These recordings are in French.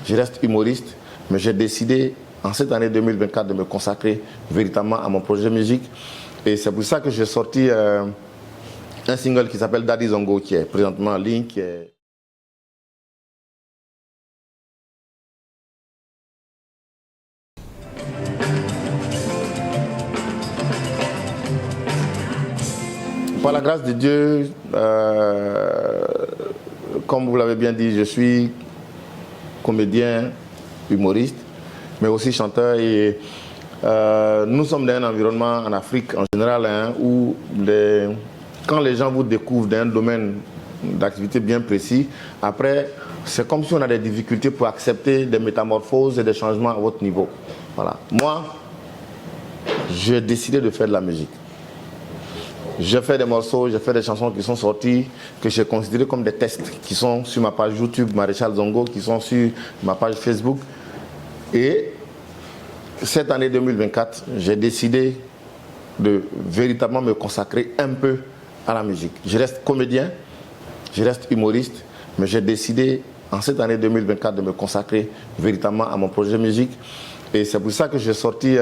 je reste humoriste, mais j'ai décidé en cette année 2024 de me consacrer véritablement à mon projet de musique. Et c'est pour ça que j'ai sorti un single qui s'appelle Daddy Zongo, qui est présentement en ligne, qui est... Par la grâce de Dieu, comme vous l'avez bien dit, je suis comédien, humoriste, mais aussi chanteur. Et nous sommes dans un environnement en Afrique en général où quand les gens vous découvrent dans un domaine d'activité bien précis, après, c'est comme si on a des difficultés pour accepter des métamorphoses et des changements à votre niveau. Voilà. Moi, j'ai décidé de faire de la musique. J'ai fait des morceaux, j'ai fait des chansons qui sont sorties, que j'ai considérées comme des tests, qui sont sur ma page YouTube, Maréchal Zongo, qui sont sur ma page Facebook. Et cette année 2024, j'ai décidé de véritablement me consacrer un peu à la musique. Je reste comédien, je reste humoriste, mais j'ai décidé en cette année 2024 de me consacrer véritablement à mon projet de musique. Et c'est pour ça que j'ai sorti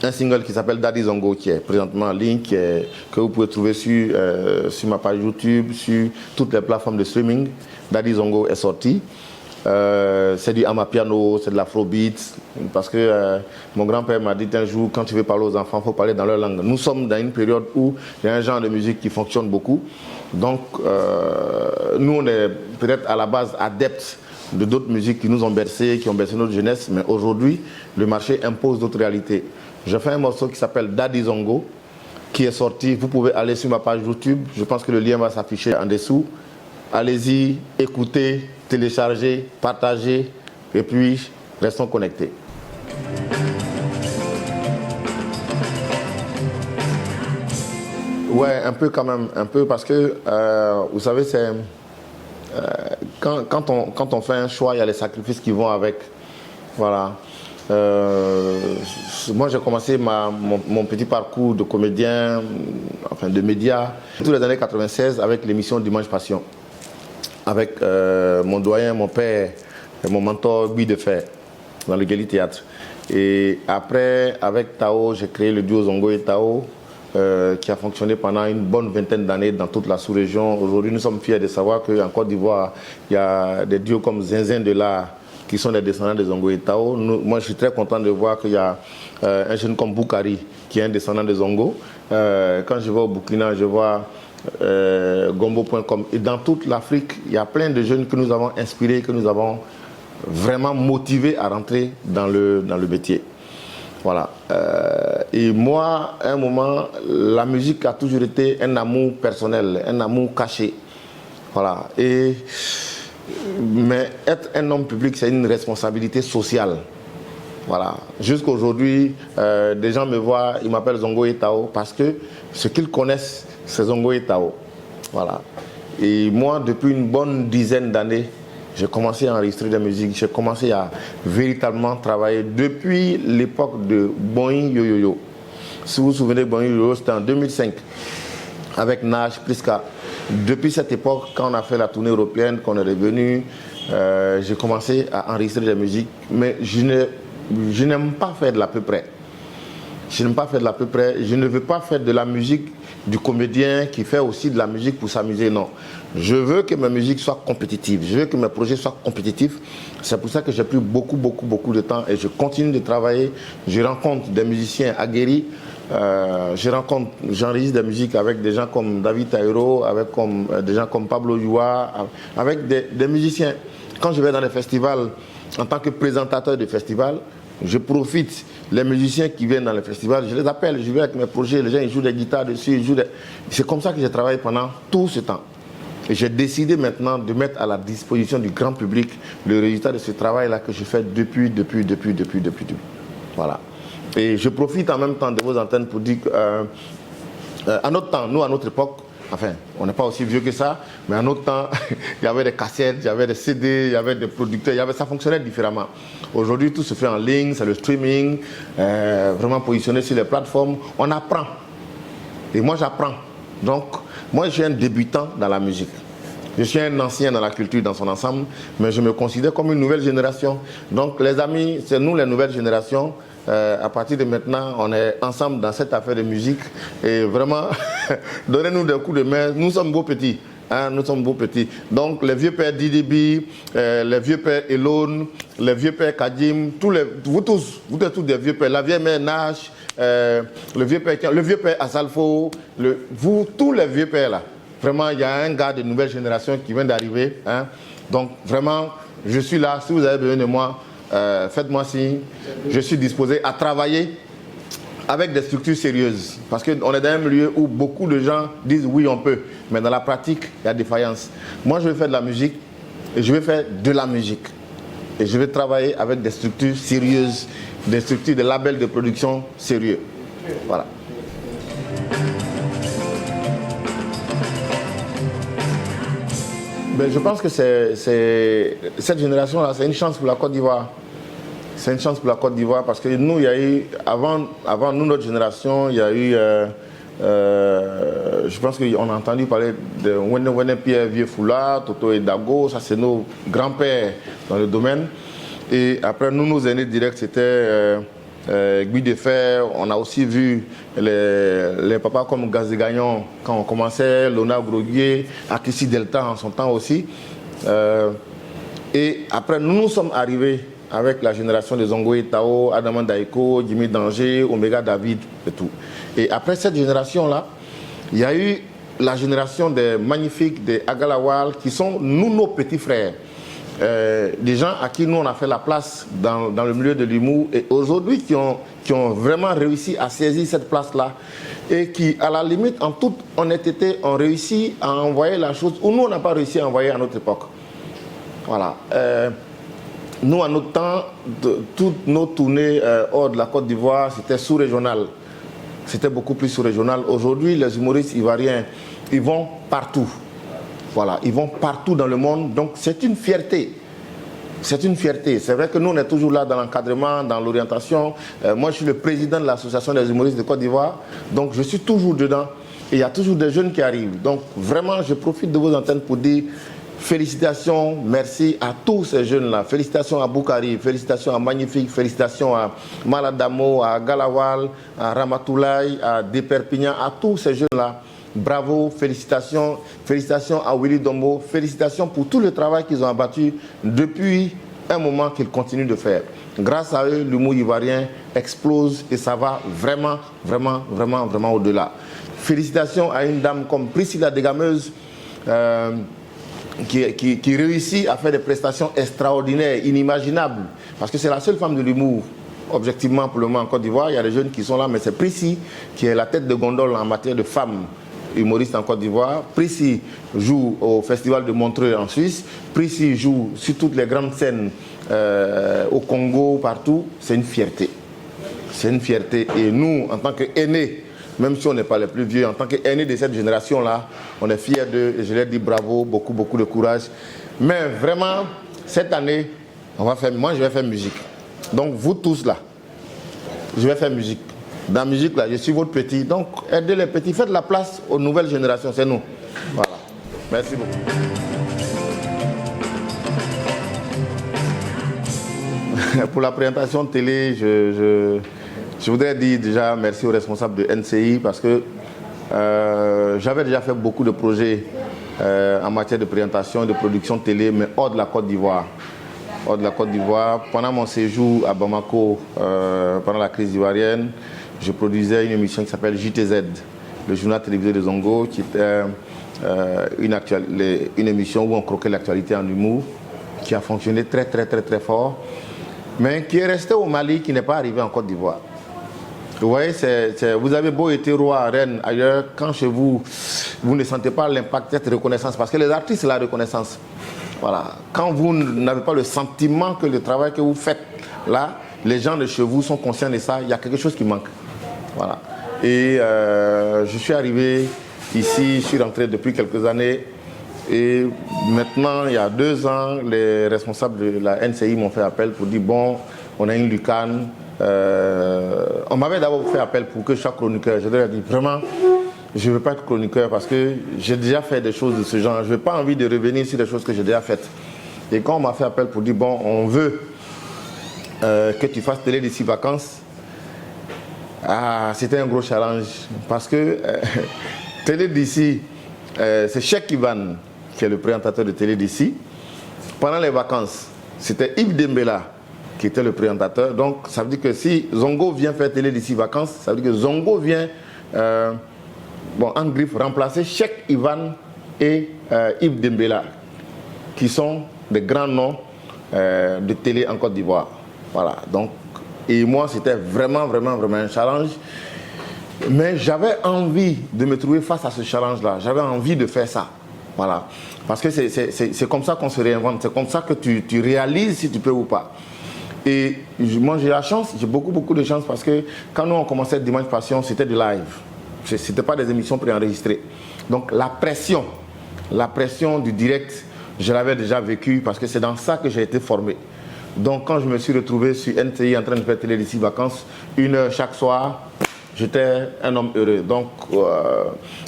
un single qui s'appelle Daddy Zongo, qui est présentement en ligne, que vous pouvez trouver sur ma page YouTube, sur toutes les plateformes de streaming. Daddy Zongo est sorti. C'est du amapiano, c'est de l'afrobeat, parce que mon grand-père m'a dit un jour, quand tu veux parler aux enfants, il faut parler dans leur langue. Nous sommes dans une période où il y a un genre de musique qui fonctionne beaucoup. Donc, nous, on est peut-être à la base adeptes de d'autres musiques qui nous ont bercés, qui ont bercé notre jeunesse, mais aujourd'hui, le marché impose d'autres réalités. Je fais un morceau qui s'appelle Daddy Zongo, qui est sorti. Vous pouvez aller sur ma page YouTube. Je pense que le lien va s'afficher en dessous. Allez-y, écoutez, téléchargez, partagez, et puis restons connectés. Ouais, un peu quand même, un peu parce que, vous savez, c'est quand on fait un choix, il y a les sacrifices qui vont avec. Voilà. Moi, j'ai commencé mon petit parcours de comédien, enfin de média, tous les années 96 avec l'émission Dimanche Passion, avec mon doyen, mon père, et mon mentor Guy de Fer, dans le Guéli Théâtre. Et après, avec Tao, j'ai créé le duo Zongo et Tao, qui a fonctionné pendant une bonne vingtaine d'années dans toute la sous-région. Aujourd'hui, nous sommes fiers de savoir qu'en Côte d'Ivoire, il y a des duos comme Zinzin de l'Art, qui sont des descendants de Zongo et Tao. Moi, je suis très content de voir qu'il y a un jeune comme Boukari, qui est un descendant de Zongo. Quand je vais au Burkina, je vois Gombo.com. Et dans toute l'Afrique, il y a plein de jeunes que nous avons inspirés, que nous avons vraiment motivés à rentrer dans le métier. Voilà. Et moi, à un moment, la musique a toujours été un amour personnel, un amour caché. Voilà. Mais être un homme public, c'est une responsabilité sociale. Voilà. Jusqu'à aujourd'hui, des gens me voient, ils m'appellent Zongo et Tao parce que ce qu'ils connaissent, c'est Zongo et Tao. Voilà. Et moi, depuis une bonne dizaine d'années, j'ai commencé à enregistrer de la musique. J'ai commencé à véritablement travailler depuis l'époque de Boing Yo Yo Yo. Si vous vous souvenez de Boing Yo Yo, c'était en 2005 avec Nash, Priska. Depuis cette époque, quand on a fait la tournée européenne, qu'on est revenu, j'ai commencé à enregistrer de la musique. Mais je n'aime pas faire de l'à peu près. Je n'aime pas faire de l'à peu près. Je ne veux pas faire de la musique du comédien qui fait aussi de la musique pour s'amuser. Non. Je veux que ma musique soit compétitive. Je veux que mes projets soient compétitifs. C'est pour ça que j'ai pris beaucoup de temps et je continue de travailler. Je rencontre des musiciens aguerris. J'enregistre des musiques avec des gens comme David Taïro, avec des gens comme Pablo Youa, avec des musiciens. Quand je vais dans les festivals, en tant que présentateur de festivals, je profite. Les musiciens qui viennent dans les festivals, je les appelle, je vais avec mes projets, les gens ils jouent des guitares dessus, c'est comme ça que j'ai travaillé pendant tout ce temps. Et j'ai décidé maintenant de mettre à la disposition du grand public le résultat de ce travail-là que je fais depuis. Voilà. Et je profite en même temps de vos antennes pour dire qu'à notre temps, nous à notre époque, enfin, on n'est pas aussi vieux que ça, mais à notre temps, il y avait des cassettes, il y avait des CD, il y avait des producteurs, ça fonctionnait différemment. Aujourd'hui, tout se fait en ligne, c'est le streaming, vraiment positionné sur les plateformes. On apprend. Et moi, j'apprends. Donc, moi, je suis un débutant dans la musique. Je suis un ancien dans la culture dans son ensemble, mais je me considère comme une nouvelle génération. Donc les amis, c'est nous les nouvelles générations. À partir de maintenant, on est ensemble dans cette affaire de musique. Et vraiment, donnez-nous des coups de main. Nous sommes beaux petits. Hein, nous sommes beaux petits. Donc les vieux pères Didibi, les vieux pères Elone, les vieux pères Kadim, vous êtes tous des vieux pères. La vieille mère Nash, le vieux père Asalfo, vous, tous les vieux pères là. Vraiment, il y a un gars de nouvelle génération qui vient d'arriver. Hein. Donc vraiment, je suis là. Si vous avez besoin de moi, faites-moi signe. Je suis disposé à travailler avec des structures sérieuses. Parce qu'on est dans un milieu où beaucoup de gens disent oui, on peut. Mais dans la pratique, il y a défaillance. Moi, je vais faire de la musique et je vais faire de la musique. Et je vais travailler avec des structures sérieuses, des structures de labels de production sérieux. Voilà. Ben, je pense que cette génération-là, c'est une chance pour la Côte d'Ivoire. C'est une chance pour la Côte d'Ivoire parce que nous, il y a eu, avant nous, notre génération, il y a eu, je pense qu'on a entendu parler de Wene Pierre Vieux-Foula, Toto et Dago, ça c'est nos grands-pères dans le domaine. Et après, nous, nos aînés directs, c'était Guy de Fer. On a aussi vu les papas comme Gazé Gagnon quand on commençait, Lona Groguier, Akissi Delta en son temps aussi. Et après, nous sommes arrivés avec la génération de Zongo Tao, Adaman Daiko, Jimmy Danger, Omega David et tout. Et après cette génération-là, il y a eu la génération des magnifiques, des Agalawal, qui sont nous, nos petits frères. Des gens à qui nous on a fait la place dans le milieu de l'humour et aujourd'hui qui ont vraiment réussi à saisir cette place-là et qui, à la limite, en toute honnêteté, ont réussi à envoyer la chose où nous on n'a pas réussi à envoyer à notre époque. Voilà. Nous, à notre temps, toutes nos tournées hors de la Côte d'Ivoire, c'était sous-régional. C'était beaucoup plus sous-régional. Aujourd'hui, les humoristes ivoiriens, ils vont partout. Voilà, ils vont partout dans le monde. Donc, c'est une fierté. C'est une fierté. C'est vrai que nous, on est toujours là dans l'encadrement, dans l'orientation. Moi, je suis le président de l'association des humoristes de Côte d'Ivoire. Donc, je suis toujours dedans. Et il y a toujours des jeunes qui arrivent. Donc, vraiment, je profite de vos antennes pour dire félicitations, merci à tous ces jeunes-là. Félicitations à Boukari, félicitations à Magnifique, félicitations à Maladamo, à Galawal, à Ramatoulaye, à Deperpignan, à tous ces jeunes-là. Bravo, félicitations, félicitations à Willy Dombo, félicitations pour tout le travail qu'ils ont abattu depuis un moment qu'ils continuent de faire. Grâce à eux, l'humour ivoirien explose et ça va vraiment, vraiment, vraiment, vraiment au-delà. Félicitations à une dame comme Priscilla Degameuse, qui réussit à faire des prestations extraordinaires, inimaginables. Parce que c'est la seule femme de l'humour, objectivement, pour le moment en Côte d'Ivoire. Il y a des jeunes qui sont là, mais c'est Prissy qui est la tête de gondole en matière de femmes humoristes en Côte d'Ivoire. Prissy joue au Festival de Montreux en Suisse. Prissy joue sur toutes les grandes scènes au Congo, partout. C'est une fierté. C'est une fierté. Et nous, en tant qu'aînés, même si on n'est pas les plus vieux, en tant qu'aînés de cette génération-là, on est fiers d'eux et je leur dis bravo, beaucoup, beaucoup de courage. Mais vraiment, cette année, moi je vais faire musique. Donc vous tous là, je vais faire musique. Dans la musique là, je suis votre petit. Donc aidez les petits, faites la place aux nouvelles générations, c'est nous. Voilà. Merci beaucoup. Pour la présentation de télé, je voudrais dire déjà merci aux responsables de NCI parce que j'avais déjà fait beaucoup de projets en matière de présentation et de production télé, mais hors de la Côte d'Ivoire. Hors de la Côte d'Ivoire. Pendant mon séjour à Bamako, pendant la crise ivoirienne, je produisais une émission qui s'appelle JTZ, le journal télévisé de Zongo, qui était une émission où on croquait l'actualité en humour, qui a fonctionné très, très, très, très fort, mais qui est resté au Mali, qui n'est pas arrivé en Côte d'Ivoire. Vous voyez, vous avez beau être roi, reine, ailleurs, quand chez vous, vous ne sentez pas l'impact de cette reconnaissance, parce que les artistes, c'est la reconnaissance. Voilà. Quand vous n'avez pas le sentiment que le travail que vous faites là, les gens de chez vous sont conscients de ça, il y a quelque chose qui manque. Voilà. Et je suis arrivé ici, je suis rentré depuis quelques années, et maintenant, il y a 2 ans, les responsables de la NCI m'ont fait appel pour dire, bon, on a une lucane. On m'avait d'abord fait appel pour que chaque chroniqueur, je leur ai dit vraiment, je ne veux pas être chroniqueur parce que j'ai déjà fait des choses de ce genre. Je n'ai pas envie de revenir sur des choses que j'ai déjà faites. Et quand on m'a fait appel pour dire, bon, on veut que tu fasses télé d'ici vacances, c'était un gros challenge. Parce que télé d'ici, c'est Cheikh Ivan qui est le présentateur de télé d'ici. Pendant les vacances, c'était Yves Dembella qui était le présentateur. Donc, ça veut dire que si Zongo vient faire télé d'ici vacances, ça veut dire que Zongo vient, en griffe, remplacer Cheikh Ivan et Yves Dembella, qui sont des grands noms de télé en Côte d'Ivoire. Voilà. Donc, et moi, c'était vraiment un challenge. Mais j'avais envie de me trouver face à ce challenge-là. J'avais envie de faire ça. Voilà. Parce que c'est comme ça qu'on se réinvente. C'est comme ça que tu réalises si tu peux ou pas. Et moi, j'ai la chance, j'ai beaucoup de chance parce que quand nous, on commençait Dimanche Passion, c'était du live. Ce n'était pas des émissions préenregistrées. Donc, la pression du direct, je l'avais déjà vécu parce que c'est dans ça que j'ai été formé. Donc, quand je me suis retrouvé sur NTI en train de faire télé d'ici vacances, 1 heure chaque soir, j'étais un homme heureux. Donc,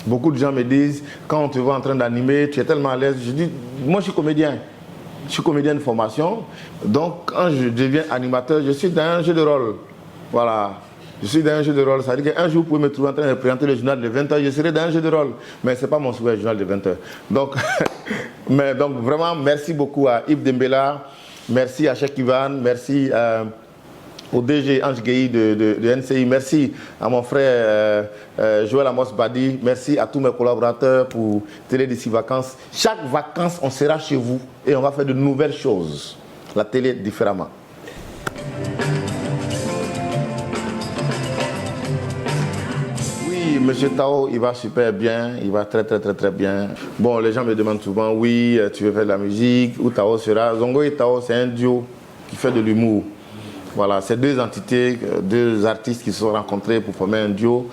beaucoup de gens me disent, quand on te voit en train d'animer, tu es tellement à l'aise. Je dis, moi, je suis comédien. Je suis comédien de formation. Donc, quand je deviens animateur, je suis dans un jeu de rôle. Voilà. Je suis dans un jeu de rôle. Ça veut dire qu'un jour, vous pouvez me trouver en train de présenter le journal de 20h, je serai dans un jeu de rôle. Mais ce n'est pas mon souhait, le journal de 20h. Donc, donc, vraiment, merci beaucoup à Yves Dembella. Merci à Cheikh Ivan. Merci au DG Ange Gueye de NCI. Merci à mon frère Joël Amos Badi. Merci à tous mes collaborateurs pour Télé d'ici vacances. Chaque vacances, on sera chez vous et on va faire de nouvelles choses. La télé différemment. Oui, M. Tao, il va super bien. Il va très bien. Bon, les gens me demandent souvent, oui, tu veux faire de la musique, où Tao sera. Zongo et Tao, c'est un duo qui fait de l'humour. Voilà, c'est 2 entités, 2 artistes qui se sont rencontrés pour former un duo.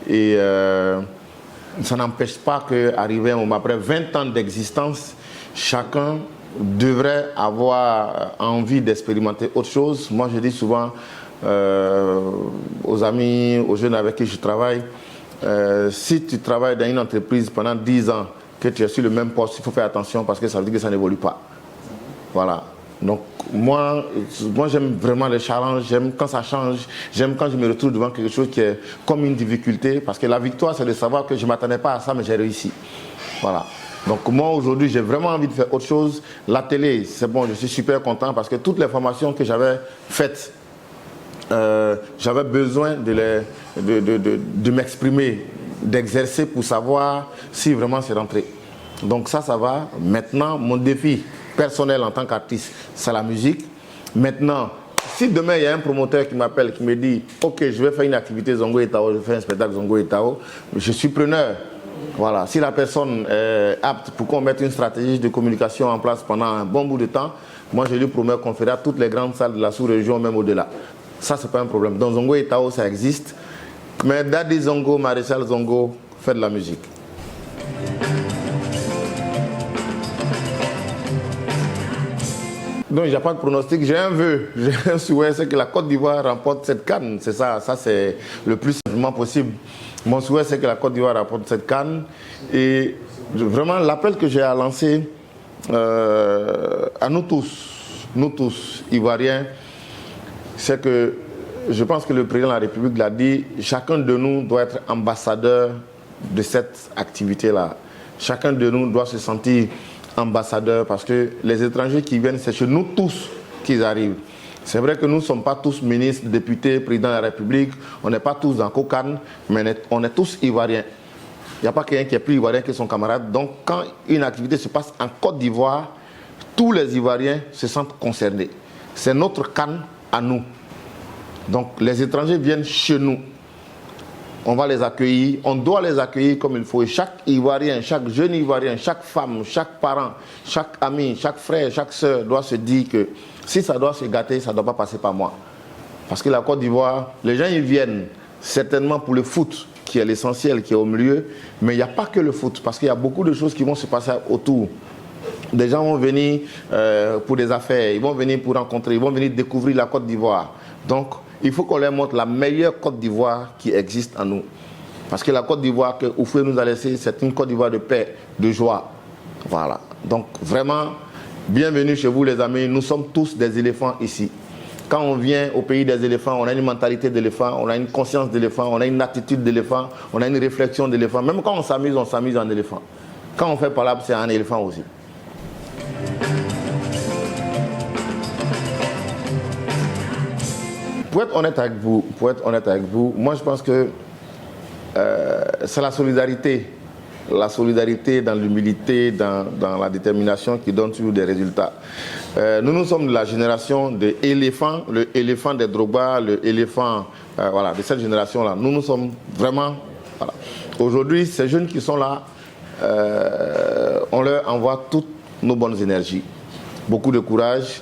Et ça n'empêche pas qu'arrivé un moment, après 20 ans d'existence, chacun devrait avoir envie d'expérimenter autre chose. Moi, je dis souvent aux amis, aux jeunes avec qui je travaille, si tu travailles dans une entreprise pendant 10 ans, que tu es sur le même poste, il faut faire attention parce que ça veut dire que ça n'évolue pas. Voilà. Donc moi j'aime vraiment les challenges, j'aime quand ça change, j'aime quand je me retrouve devant quelque chose qui est comme une difficulté, parce que la victoire c'est de savoir que je ne m'attendais pas à ça mais j'ai réussi. Voilà. Donc moi aujourd'hui j'ai vraiment envie de faire autre chose. La télé, c'est bon, je suis super content parce que toutes les formations que j'avais faites, j'avais besoin de m'exprimer, d'exercer pour savoir si vraiment c'est rentré. Donc ça va. Maintenant, mon défi personnel en tant qu'artiste, c'est la musique. Maintenant, si demain il y a un promoteur qui m'appelle, qui me dit « Ok, je vais faire une activité Zongo et Tao, je vais faire un spectacle Zongo et Tao », je suis preneur. Voilà. Si la personne est apte pour qu'on mette une stratégie de communication en place pendant un bon bout de temps, moi je lui promets qu'on fera toutes les grandes salles de la sous-région, même au-delà. Ça, c'est pas un problème. Donc Zongo et Tao, ça existe. Mais Daddy Zongo, Maréchal Zongo, fait de la musique. Donc, il n'y a pas de pronostic. J'ai un vœu, j'ai un souhait, c'est que la Côte d'Ivoire remporte cette CAN. C'est ça, c'est le plus simplement possible. Mon souhait, c'est que la Côte d'Ivoire remporte cette CAN. Et vraiment, l'appel que j'ai à lancer à nous tous, Ivoiriens, c'est que je pense que le président de la République l'a dit, chacun de nous doit être ambassadeur de cette activité-là. Chacun de nous doit se sentir ambassadeur parce que les étrangers qui viennent, c'est chez nous tous qu'ils arrivent. C'est vrai que nous ne sommes pas tous ministres, députés, présidents de la République, on n'est pas tous dans Kokan, mais on est tous Ivoiriens. Il n'y a pas quelqu'un qui est plus Ivoirien que son camarade. Donc quand une activité se passe en Côte d'Ivoire, tous les Ivoiriens se sentent concernés. C'est notre CAN à nous. Donc les étrangers viennent chez nous. On va les accueillir, on doit les accueillir comme il faut. Et chaque Ivoirien, chaque jeune Ivoirien, chaque femme, chaque parent, chaque ami, chaque frère, chaque soeur doit se dire que si ça doit se gâter, ça ne doit pas passer par moi. Parce que la Côte d'Ivoire, les gens y viennent certainement pour le foot, qui est l'essentiel, qui est au milieu, mais il n'y a pas que le foot, parce qu'il y a beaucoup de choses qui vont se passer autour. Des gens vont venir pour des affaires, ils vont venir pour rencontrer, ils vont venir découvrir la Côte d'Ivoire. Donc, il faut qu'on leur montre la meilleure Côte d'Ivoire qui existe en nous. Parce que la Côte d'Ivoire que Houphouët nous a laissé, c'est une Côte d'Ivoire de paix, de joie. Voilà. Donc vraiment, bienvenue chez vous les amis. Nous sommes tous des éléphants ici. Quand on vient au pays des éléphants, on a une mentalité d'éléphant, on a une conscience d'éléphant, on a une attitude d'éléphant, on a une réflexion d'éléphant. Même quand on s'amuse en éléphant. Quand on fait palabre, c'est un éléphant aussi. Pour être honnête avec vous, moi je pense que c'est la solidarité dans l'humilité, dans la détermination qui donne toujours des résultats. Nous sommes de la génération des éléphants, le éléphant des Drogba, le éléphant voilà, de cette génération-là. Nous sommes vraiment... Voilà. Aujourd'hui, ces jeunes qui sont là, on leur envoie toutes nos bonnes énergies, beaucoup de courage.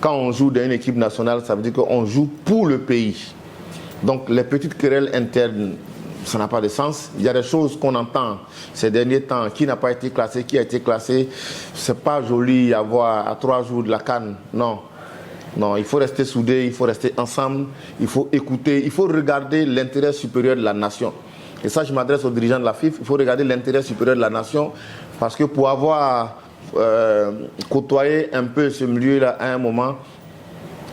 Quand on joue dans une équipe nationale, ça veut dire qu'on joue pour le pays. Donc les petites querelles internes, ça n'a pas de sens. Il y a des choses qu'on entend ces derniers temps, qui n'a pas été classé, qui a été classé. C'est pas joli à voir à 3 jours de la CAN. Non. Non, il faut rester soudés, il faut rester ensemble, il faut écouter, il faut regarder l'intérêt supérieur de la nation. Et ça, je m'adresse aux dirigeants de la FIFA, il faut regarder l'intérêt supérieur de la nation, parce que pour avoir côtoyé un peu ce milieu-là à un moment,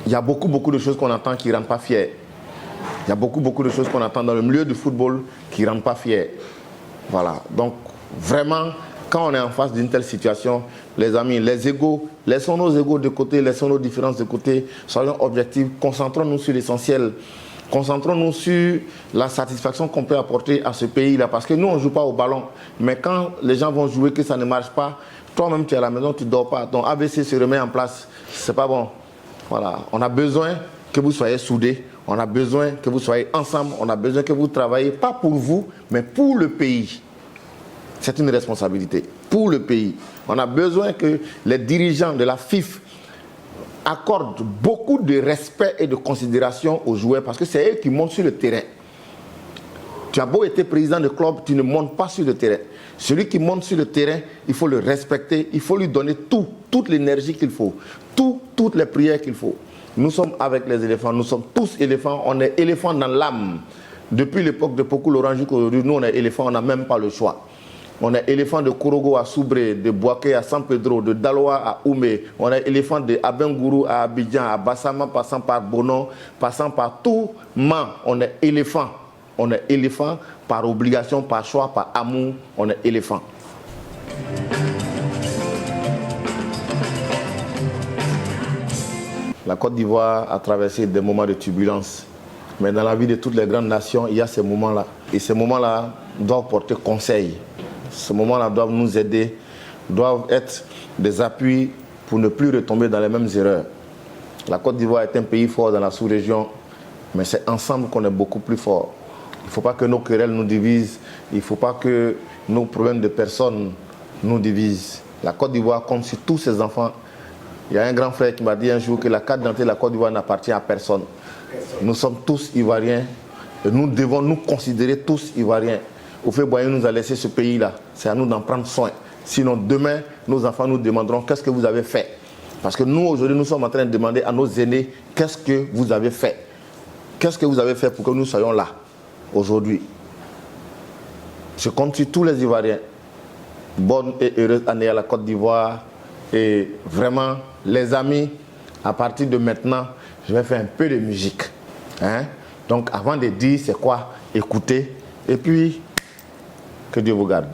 il y a beaucoup de choses qu'on entend qui ne rendent pas fiers. Il y a beaucoup de choses qu'on entend dans le milieu du football qui ne rendent pas fiers. Voilà. Donc, vraiment, quand on est en face d'une telle situation, les amis, les égos, laissons nos égos de côté, laissons nos différences de côté, soyons objectifs, concentrons-nous sur l'essentiel. Concentrons-nous sur la satisfaction qu'on peut apporter à ce pays-là. Parce que nous, on ne joue pas au ballon. Mais quand les gens vont jouer, que ça ne marche pas, toi-même, tu es à la maison, tu ne dors pas. Ton AVC se remet en place. C'est pas bon. Voilà. On a besoin que vous soyez soudés. On a besoin que vous soyez ensemble. On a besoin que vous travaillez, pas pour vous, mais pour le pays. C'est une responsabilité. Pour le pays. On a besoin que les dirigeants de la FIFA accordent beaucoup de respect et de considération aux joueurs parce que c'est eux qui montent sur le terrain. Tu as beau être président de club, tu ne montes pas sur le terrain. Celui qui monte sur le terrain, il faut le respecter, il faut lui donner toute l'énergie qu'il faut, toutes les prières qu'il faut. Nous sommes avec les éléphants, nous sommes tous éléphants, on est éléphants dans l'âme. Depuis l'époque de Pokou Laurent jusqu'aujourd'hui, nous on est éléphants, on n'a même pas le choix. On est éléphant de Korogo à Soubré, de Boaké à San Pedro, de Daloa à Oumé. On est éléphant de Abengourou à Abidjan, à Bassama, passant par Bonon, passant par tout Man. On est éléphant. On est éléphant par obligation, par choix, par amour. On est éléphant. La Côte d'Ivoire a traversé des moments de turbulence. Mais dans la vie de toutes les grandes nations, il y a ces moments-là. Et ces moments-là doivent porter conseil. Ces moments-là doivent nous aider, doivent être des appuis pour ne plus retomber dans les mêmes erreurs. La Côte d'Ivoire est un pays fort dans la sous-région, mais c'est ensemble qu'on est beaucoup plus fort. Il ne faut pas que nos querelles nous divisent, il ne faut pas que nos problèmes de personnes nous divisent. La Côte d'Ivoire compte sur tous ses enfants. Il y a un grand frère qui m'a dit un jour que la carte d'identité de la Côte d'Ivoire n'appartient à personne. Nous sommes tous Ivoiriens et nous devons nous considérer tous Ivoiriens. Houphouët-Boigny nous a laissé ce pays-là. C'est à nous d'en prendre soin. Sinon, demain, nos enfants nous demanderont qu'est-ce que vous avez fait. Parce que nous, aujourd'hui, nous sommes en train de demander à nos aînés qu'est-ce que vous avez fait. Qu'est-ce que vous avez fait pour que nous soyons là, aujourd'hui. Je compte sur tous les Ivoiriens. Bonne et heureuse année à la Côte d'Ivoire. Et vraiment, les amis, à partir de maintenant, je vais faire un peu de musique. Hein? Donc, avant de dire c'est quoi, écoutez. Et puis, que Dieu vous garde.